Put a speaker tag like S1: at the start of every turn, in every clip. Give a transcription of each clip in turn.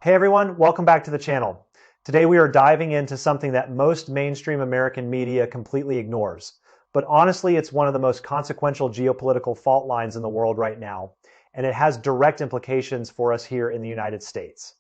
S1: Hey everyone, welcome back to the channel. Today we are diving into something that most mainstream American media completely ignores. But honestly, it's one of the most consequential geopolitical fault lines in the world right now, and it has direct implications for us here in the United States.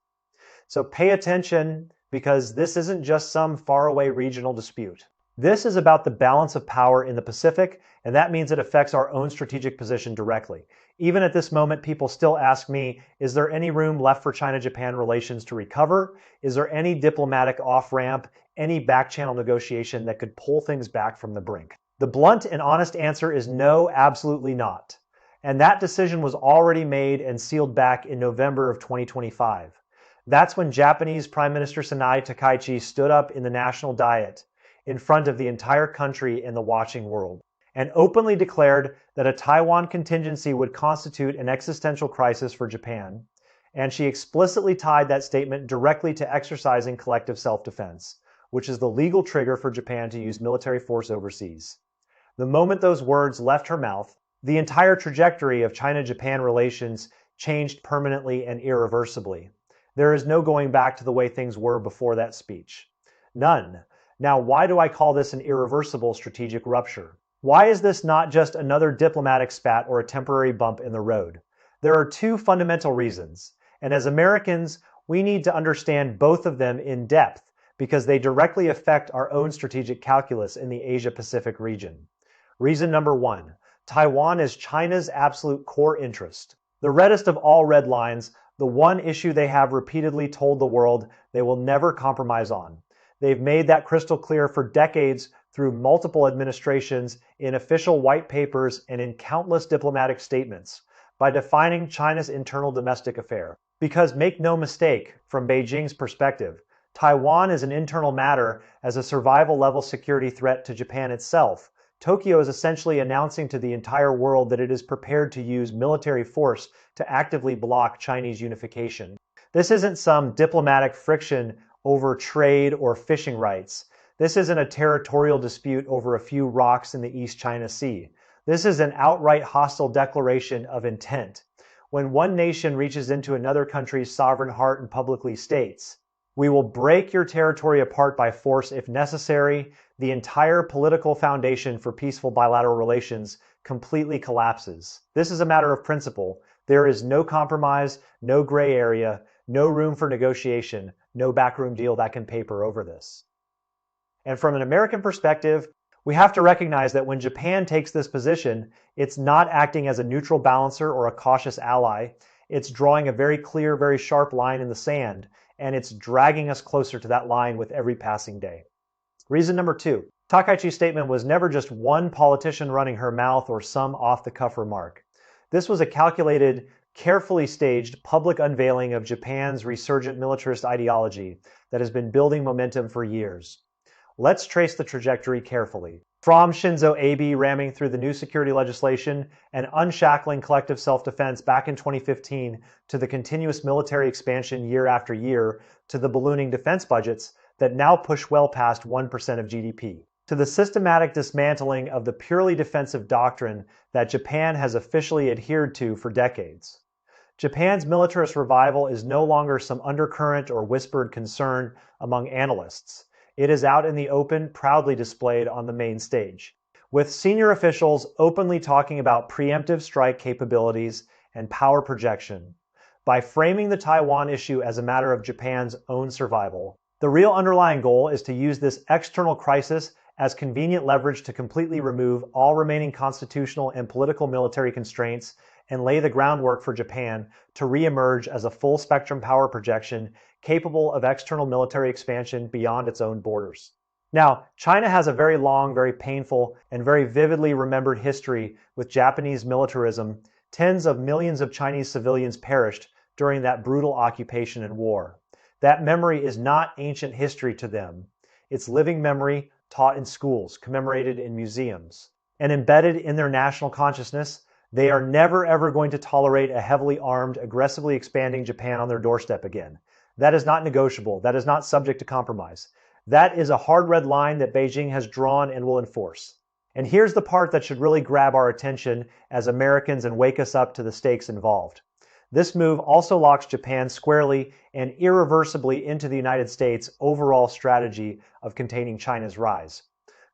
S1: So pay attention because this isn't just some faraway regional dispute. This is about the balance of power in the Pacific, and that means it affects our own strategic position directly. Even at this moment, people still ask me, is there any room left for China-Japan relations to recover? Is there any diplomatic off-ramp, any back-channel negotiation that could pull things back from the brink? The blunt and honest answer is no, absolutely not. And that decision was already made and sealed back in November of 2025. That's when Japanese Prime Minister Sanai Takaichi stood up in the national diet in front of the entire country and the watching world, and openly declared that a Taiwan contingency would constitute an existential crisis for Japan, and she explicitly tied that statement directly to exercising collective self-defense, which is the legal trigger for Japan to use military force overseas. The moment those words left her mouth, the entire trajectory of China-Japan relations changed permanently and irreversibly. There is no going back to the way things were before that speech. None. Now, why do I call this an irreversible strategic rupture? Why is this not just another diplomatic spat or a temporary bump in the road? There are two fundamental reasons, and as Americans, we need to understand both of them in depth because they directly affect our own strategic calculus in the Asia-Pacific region. Reason number one, Taiwan is China's absolute core interest. The reddest of all red lines, the one issue they have repeatedly told the world they will never compromise on. They've made that crystal clear for decades through multiple administrations, in official white papers, and in countless diplomatic statements, by defining China's internal domestic affair. Because make no mistake, from Beijing's perspective, Taiwan is an internal matter as a survival-level security threat to Japan itself. Tokyo is essentially announcing to the entire world that it is prepared to use military force to actively block Chinese unification. This isn't some diplomatic friction over trade or fishing rights. This isn't a territorial dispute over a few rocks in the East China Sea. This is an outright hostile declaration of intent. When one nation reaches into another country's sovereign heart and publicly states, "We will break your territory apart by force if necessary," the entire political foundation for peaceful bilateral relations completely collapses. This is a matter of principle. There is no compromise, no gray area, no room for negotiation, no backroom deal that can paper over this. And from an American perspective, we have to recognize that when Japan takes this position, it's not acting as a neutral balancer or a cautious ally. It's drawing a very clear, very sharp line in the sand, and it's dragging us closer to that line with every passing day. Reason number two, Takaichi's statement was never just one politician running her mouth or some off-the-cuff remark. This was a calculated, carefully staged public unveiling of Japan's resurgent militarist ideology that has been building momentum for years. Let's trace the trajectory carefully. From Shinzo Abe ramming through the new security legislation and unshackling collective self-defense back in 2015 to the continuous military expansion year after year to the ballooning defense budgets that now push well past 1% of GDP. To the systematic dismantling of the purely defensive doctrine that Japan has officially adhered to for decades. Japan's militarist revival is no longer some undercurrent or whispered concern among analysts. It is out in the open, proudly displayed on the main stage, with senior officials openly talking about preemptive strike capabilities and power projection. By framing the Taiwan issue as a matter of Japan's own survival, the real underlying goal is to use this external crisis as convenient leverage to completely remove all remaining constitutional and political military constraints and lay the groundwork for Japan to re-emerge as a full-spectrum power projection capable of external military expansion beyond its own borders. Now, China has a very long, very painful, and very vividly remembered history with Japanese militarism. Tens of millions of Chinese civilians perished during that brutal occupation and war. That memory is not ancient history to them. It's living memory taught in schools, commemorated in museums, and embedded in their national consciousness. They are never ever going to tolerate a heavily armed, aggressively expanding Japan on their doorstep again. That is not negotiable. That is not subject to compromise. That is a hard red line that Beijing has drawn and will enforce. And here's the part that should really grab our attention as Americans and wake us up to the stakes involved. This move also locks Japan squarely and irreversibly into the United States' overall strategy of containing China's rise.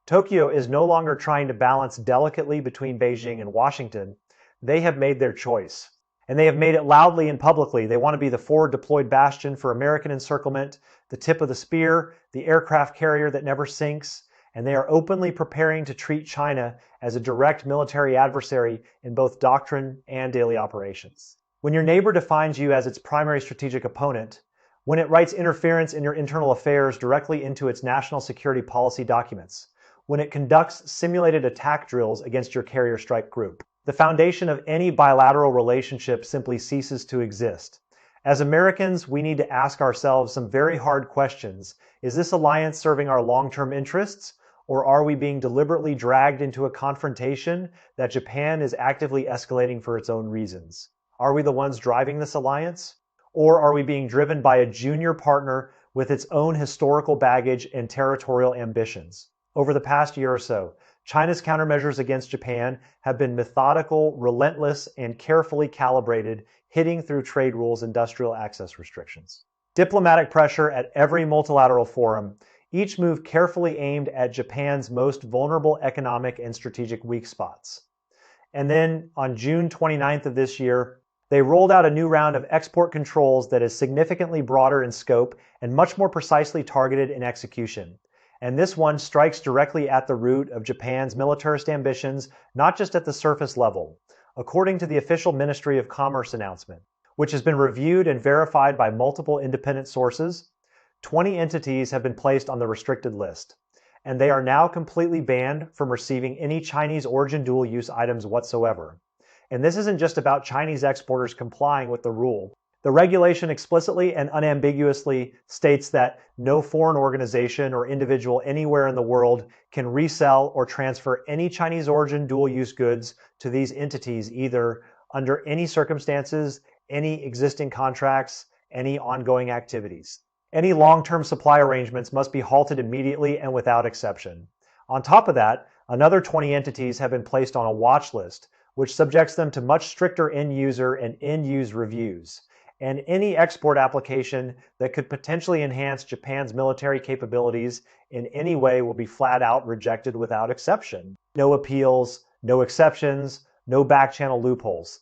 S1: Tokyo is no longer trying to balance delicately between Beijing and Washington. They have made their choice. And they have made it loudly and publicly. They want to be the forward deployed bastion for American encirclement, the tip of the spear, the aircraft carrier that never sinks, and they are openly preparing to treat China as a direct military adversary in both doctrine and daily operations. When your neighbor defines you as its primary strategic opponent, when it writes interference in your internal affairs directly into its national security policy documents, when it conducts simulated attack drills against your carrier strike group, the foundation of any bilateral relationship simply ceases to exist. As Americans, we need to ask ourselves some very hard questions. Is this alliance serving our long-term interests, or are we being deliberately dragged into a confrontation that Japan is actively escalating for its own reasons? Are we the ones driving this alliance? Or are we being driven by a junior partner with its own historical baggage and territorial ambitions? Over the past year or so, China's countermeasures against Japan have been methodical, relentless, and carefully calibrated, hitting through trade rules, industrial access restrictions. Diplomatic pressure at every multilateral forum, each move carefully aimed at Japan's most vulnerable economic and strategic weak spots. And then on June 29th of this year, they rolled out a new round of export controls that is significantly broader in scope and much more precisely targeted in execution. And this one strikes directly at the root of Japan's militarist ambitions, not just at the surface level. According to the official Ministry of Commerce announcement, which has been reviewed and verified by multiple independent sources, 20 entities have been placed on the restricted list, and they are now completely banned from receiving any Chinese origin dual-use items whatsoever. And this isn't just about Chinese exporters complying with the rule. The regulation explicitly and unambiguously states that no foreign organization or individual anywhere in the world can resell or transfer any Chinese origin dual-use goods to these entities either under any circumstances, any existing contracts, any ongoing activities. Any long-term supply arrangements must be halted immediately and without exception. On top of that, another 20 entities have been placed on a watch list, which subjects them to much stricter end-user and end-use reviews. And any export application that could potentially enhance Japan's military capabilities in any way will be flat out rejected without exception. No appeals, no exceptions, no back-channel loopholes.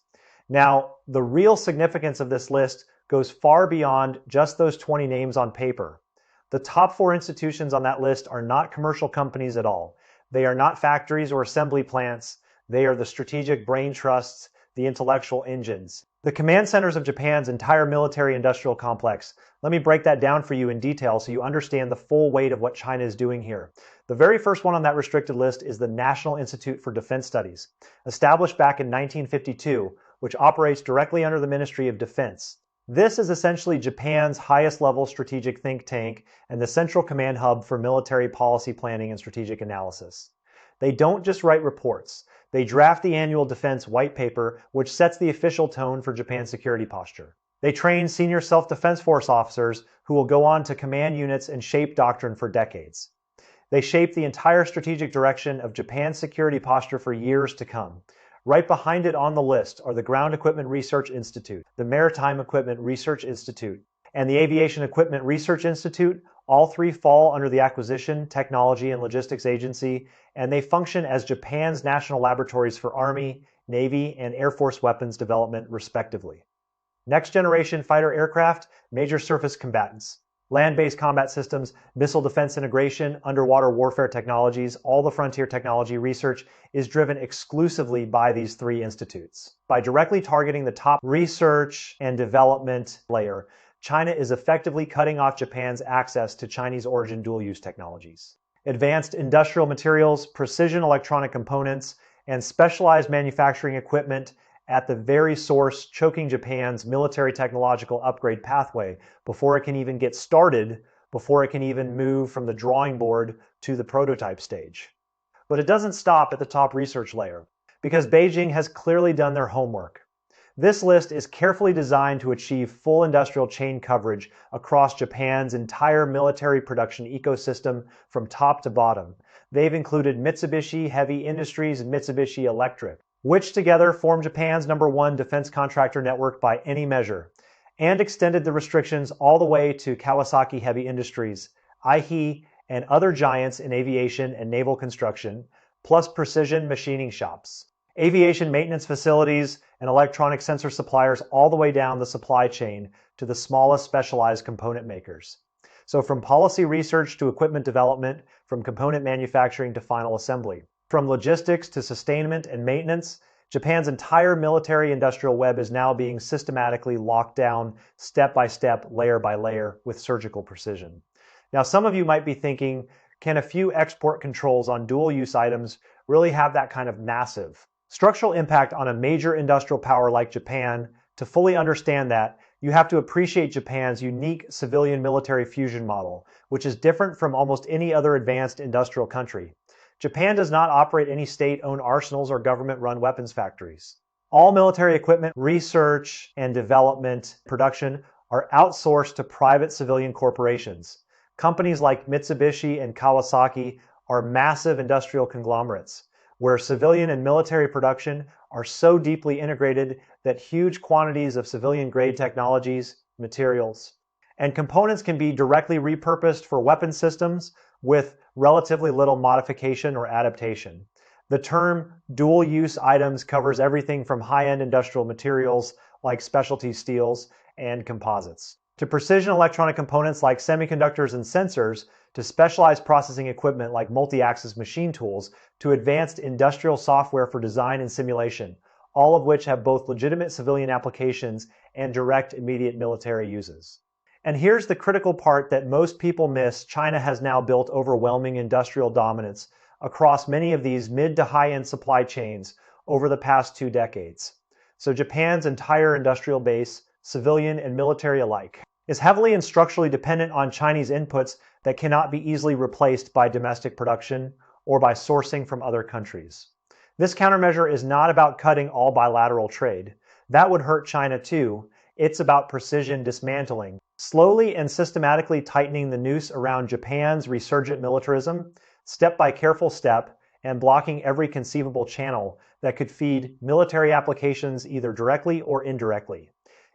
S1: Now, the real significance of this list goes far beyond just those 20 names on paper. The top 4 institutions on that list are not commercial companies at all. They are not factories or assembly plants. They are the strategic brain trusts, the intellectual engines. The command centers of Japan's entire military-industrial complex. Let me break that down for you in detail so you understand the full weight of what China is doing here. The very first one on that restricted list is the National Institute for Defense Studies, established back in 1952, which operates directly under the Ministry of Defense. This is essentially Japan's highest-level strategic think tank and the central command hub for military policy planning and strategic analysis. They don't just write reports. They draft the annual defense white paper, which sets the official tone for Japan's security posture. They train senior self-defense force officers who will go on to command units and shape doctrine for decades. They shape the entire strategic direction of Japan's security posture for years to come. Right behind it on the list are the Ground Equipment Research Institute, the Maritime Equipment Research Institute, and the Aviation Equipment Research Institute. All three fall under the Acquisition, Technology, and Logistics Agency, and they function as Japan's national laboratories for Army, Navy, and Air Force weapons development, respectively. Next-generation fighter aircraft, major surface combatants, land-based combat systems, missile defense integration, underwater warfare technologies, all the frontier technology research is driven exclusively by these 3 institutes. By directly targeting the top research and development layer, China is effectively cutting off Japan's access to Chinese origin dual-use technologies. Advanced industrial materials, precision electronic components, and specialized manufacturing equipment at the very source choking Japan's military technological upgrade pathway before it can even get started, before it can even move from the drawing board to the prototype stage. But it doesn't stop at the top research layer, because Beijing has clearly done their homework. This list is carefully designed to achieve full industrial chain coverage across Japan's entire military production ecosystem from top to bottom. They've included Mitsubishi Heavy Industries and Mitsubishi Electric, which together form Japan's #1 defense contractor network by any measure, and extended the restrictions all the way to Kawasaki Heavy Industries, Aichi, and other giants in aviation and naval construction, plus precision machining shops, aviation maintenance facilities, and electronic sensor suppliers all the way down the supply chain to the smallest specialized component makers. So from policy research to equipment development, from component manufacturing to final assembly, from logistics to sustainment and maintenance, Japan's entire military-industrial web is now being systematically locked down step by step, layer by layer, with surgical precision. Now, some of you might be thinking, can a few export controls on dual-use items really have that kind of massive structural impact on a major industrial power like Japan? To fully understand that, you have to appreciate Japan's unique civilian-military fusion model, which is different from almost any other advanced industrial country. Japan does not operate any state-owned arsenals or government-run weapons factories. All military equipment, research and development, production are outsourced to private civilian corporations. Companies like Mitsubishi and Kawasaki are massive industrial conglomerates, where civilian and military production are so deeply integrated that huge quantities of civilian-grade technologies, materials, and components can be directly repurposed for weapon systems with relatively little modification or adaptation. The term dual-use items covers everything from high-end industrial materials like specialty steels and composites, to precision electronic components like semiconductors and sensors, to specialized processing equipment like multi-axis machine tools, to advanced industrial software for design and simulation, all of which have both legitimate civilian applications and direct immediate military uses. And here's the critical part that most people miss. China has now built overwhelming industrial dominance across many of these mid to high-end supply chains over the past 2 decades. So Japan's entire industrial base, civilian and military alike, is heavily and structurally dependent on Chinese inputs that cannot be easily replaced by domestic production or by sourcing from other countries. This countermeasure is not about cutting all bilateral trade. That would hurt China too. It's about precision dismantling, slowly and systematically tightening the noose around Japan's resurgent militarism, step by careful step, and blocking every conceivable channel that could feed military applications either directly or indirectly.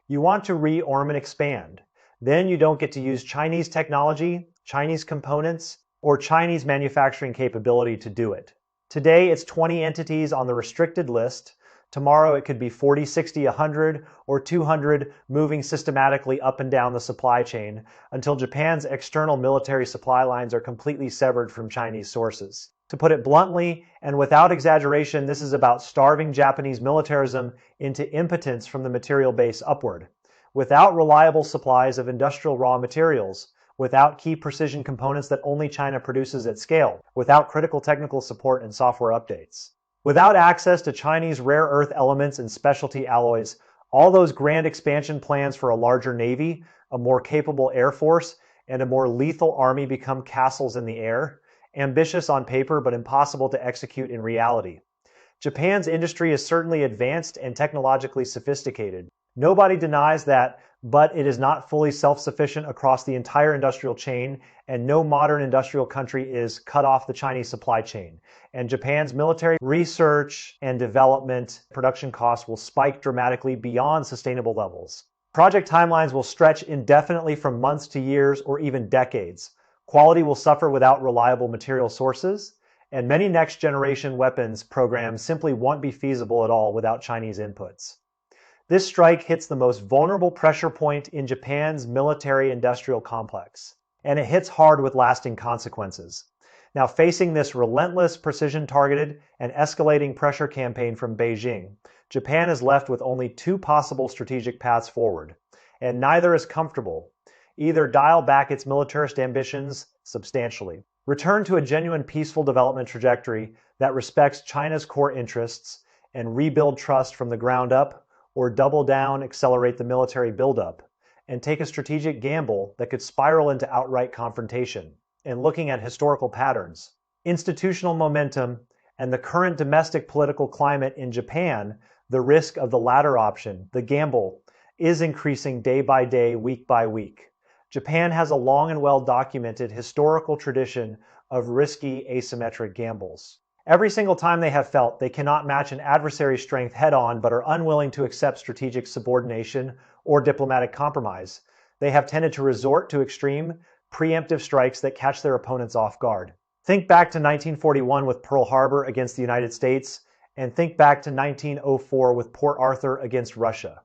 S1: You want to rearm and expand. Then you don't get to use Chinese technology, Chinese components, or Chinese manufacturing capability to do it. Today, it's 20 entities on the restricted list. Tomorrow, it could be 40, 60, 100, or 200 moving systematically up and down the supply chain until Japan's external military supply lines are completely severed from Chinese sources. To put it bluntly, and without exaggeration, this is about starving Japanese militarism into impotence from the material base upward. Without reliable supplies of industrial raw materials, without key precision components that only China produces at scale, without critical technical support and software updates, without access to Chinese rare earth elements and specialty alloys, all those grand expansion plans for a larger navy, a more capable air force, and a more lethal army become castles in the air, ambitious on paper but impossible to execute in reality. Japan's industry is certainly advanced and technologically sophisticated. Nobody denies that, but it is not fully self-sufficient across the entire industrial chain, and no modern industrial country is cut off the Chinese supply chain. And Japan's military research and development production costs will spike dramatically beyond sustainable levels. Project timelines will stretch indefinitely from months to years or even decades. Quality will suffer without reliable material sources, and many next-generation weapons programs simply won't be feasible at all without Chinese inputs. This strike hits the most vulnerable pressure point in Japan's military-industrial complex, and it hits hard with lasting consequences. Now, facing this relentless, precision-targeted, and escalating pressure campaign from Beijing, Japan is left with only 2 possible strategic paths forward, and neither is comfortable. Either dial back its militarist ambitions substantially, return to a genuine peaceful development trajectory that respects China's core interests, and rebuild trust from the ground up, or double down, accelerate the military buildup, and take a strategic gamble that could spiral into outright confrontation. And looking at historical patterns, institutional momentum, and the current domestic political climate in Japan, the risk of the latter option, the gamble, is increasing day by day, week by week. Japan has a long and well-documented historical tradition of risky asymmetric gambles. Every single time they have felt they cannot match an adversary's strength head-on but are unwilling to accept strategic subordination or diplomatic compromise, they have tended to resort to extreme, preemptive strikes that catch their opponents off guard. Think back to 1941 with Pearl Harbor against the United States, and think back to 1904 with Port Arthur against Russia.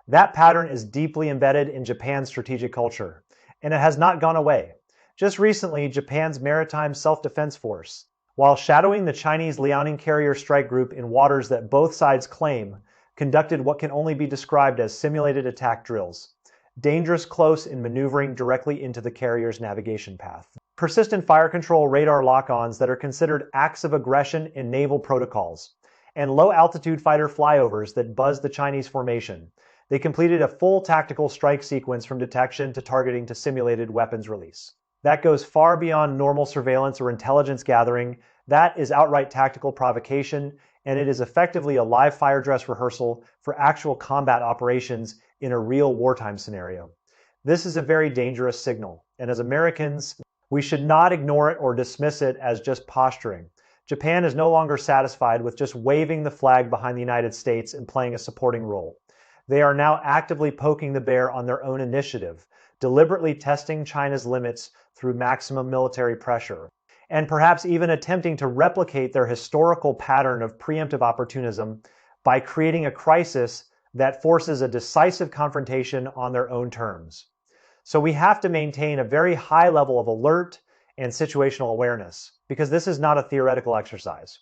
S1: That pattern is deeply embedded in Japan's strategic culture, and it has not gone away. Just recently, Japan's Maritime Self-Defense Force, while shadowing the Chinese Liaoning carrier strike group in waters that both sides claim, conducted what can only be described as simulated attack drills, dangerous close in maneuvering directly into the carrier's navigation path. Persistent fire control radar lock-ons that are considered acts of aggression in naval protocols, and low-altitude fighter flyovers that buzz the Chinese formation. They completed a full tactical strike sequence from detection to targeting to simulated weapons release. That goes far beyond normal surveillance or intelligence gathering. That is outright tactical provocation, and it is effectively a live fire dress rehearsal for actual combat operations in a real wartime scenario. This is a very dangerous signal, and as Americans, we should not ignore it or dismiss it as just posturing. Japan is no longer satisfied with just waving the flag behind the United States and playing a supporting role. They are now actively poking the bear on their own initiative, deliberately testing China's limits through maximum military pressure, and perhaps even attempting to replicate their historical pattern of preemptive opportunism by creating a crisis that forces a decisive confrontation on their own terms. So we have to maintain a very high level of alert and situational awareness, because this is not a theoretical exercise.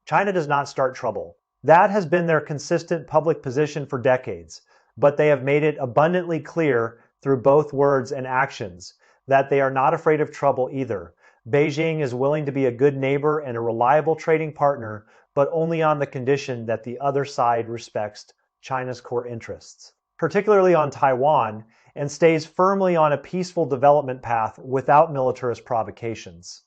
S1: China does not start trouble. That has been their consistent public position for decades, but they have made it abundantly clear through both words and actions that they are not afraid of trouble either. Beijing is willing to be a good neighbor and a reliable trading partner, but only on the condition that the other side respects China's core interests, particularly on Taiwan, and stays firmly on a peaceful development path without militarist provocations.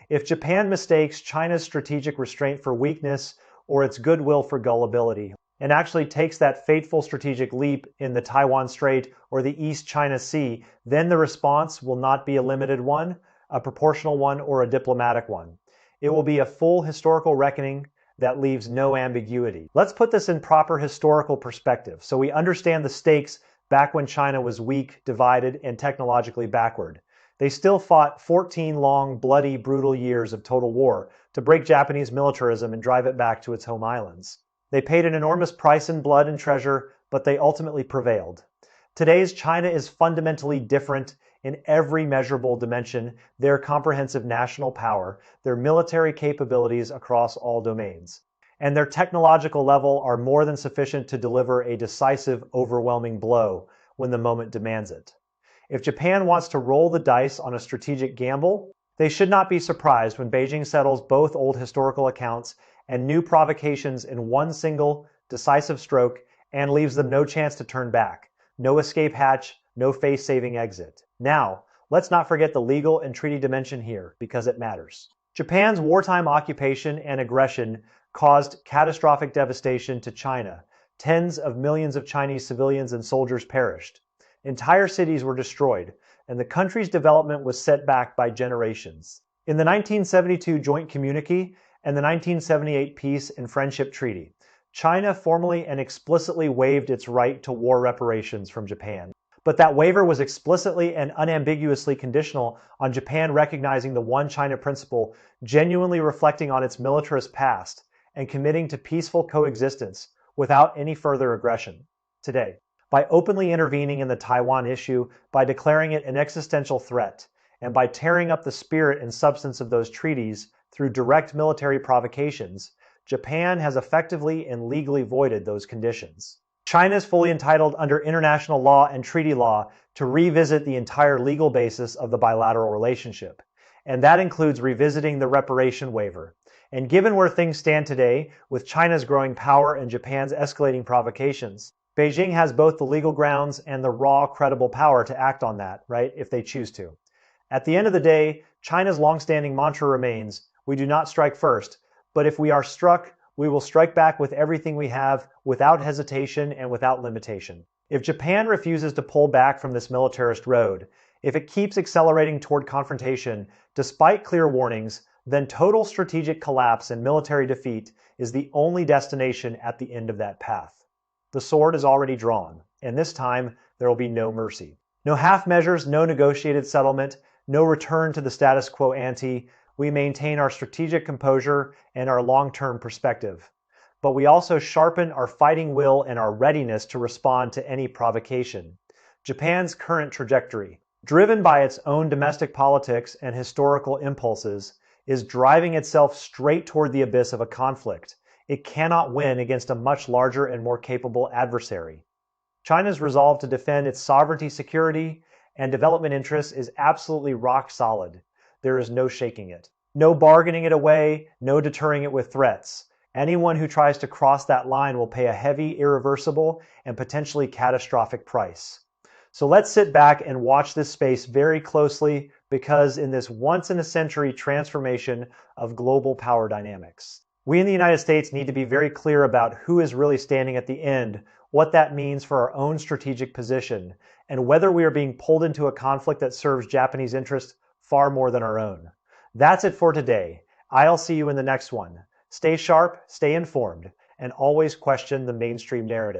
S1: If Japan mistakes China's strategic restraint for weakness or its goodwill for gullibility, and actually takes that fateful strategic leap in the Taiwan Strait or the East China Sea, then the response will not be a limited one, a proportional one, or a diplomatic one. It will be a full historical reckoning that leaves no ambiguity. Let's put this in proper historical perspective so we understand the stakes back when China was weak, divided, and technologically backward. They still fought 14 long, bloody, brutal years of total war to break Japanese militarism and drive it back to its home islands. They paid an enormous price in blood and treasure, but they ultimately prevailed. Today's China is fundamentally different in every measurable dimension: their comprehensive national power, their military capabilities across all domains, and their technological level are more than sufficient to deliver a decisive, overwhelming blow when the moment demands it. If Japan wants to roll the dice on a strategic gamble, they should not be surprised when Beijing settles both old historical accounts and new provocations in one single, decisive stroke and leaves them no chance to turn back, no escape hatch, no face-saving exit. Now, let's not forget the legal and treaty dimension here, because it matters. Japan's wartime occupation and aggression caused catastrophic devastation to China. Tens of millions of Chinese civilians and soldiers perished. Entire cities were destroyed, and the country's development was set back by generations. In the 1972 Joint Communique and the 1978 Peace and Friendship Treaty, China formally and explicitly waived its right to war reparations from Japan. But that waiver was explicitly and unambiguously conditional on Japan recognizing the One China principle, genuinely reflecting on its militarist past, and committing to peaceful coexistence without any further aggression. Today, by openly intervening in the Taiwan issue, by declaring it an existential threat, and by tearing up the spirit and substance of those treaties through direct military provocations, Japan has effectively and legally voided those conditions. China is fully entitled under international law and treaty law to revisit the entire legal basis of the bilateral relationship, and that includes revisiting the reparation waiver. And given where things stand today, with China's growing power and Japan's escalating provocations, Beijing has both the legal grounds and the raw, credible power to act on that, right, if they choose to. At the end of the day, China's longstanding mantra remains, we do not strike first, but if we are struck, we will strike back with everything we have, without hesitation and without limitation. If Japan refuses to pull back from this militarist road, if it keeps accelerating toward confrontation, despite clear warnings, then total strategic collapse and military defeat is the only destination at the end of that path. The sword is already drawn, and this time there will be no mercy. No half measures, no negotiated settlement, no return to the status quo ante. We maintain our strategic composure and our long-term perspective. But we also sharpen our fighting will and our readiness to respond to any provocation. Japan's current trajectory, driven by its own domestic politics and historical impulses, is driving itself straight toward the abyss of a conflict. It cannot win against a much larger and more capable adversary. China's resolve to defend its sovereignty, security, and development interests is absolutely rock solid. There is no shaking it. No bargaining it away, no deterring it with threats. Anyone who tries to cross that line will pay a heavy, irreversible, and potentially catastrophic price. So let's sit back and watch this space very closely, because in this once-in-a-century transformation of global power dynamics, we in the United States need to be very clear about who is really standing at the end, what that means for our own strategic position, and whether we are being pulled into a conflict that serves Japanese interests far more than our own. That's it for today. I'll see you in the next one. Stay sharp, stay informed, and always question the mainstream narrative.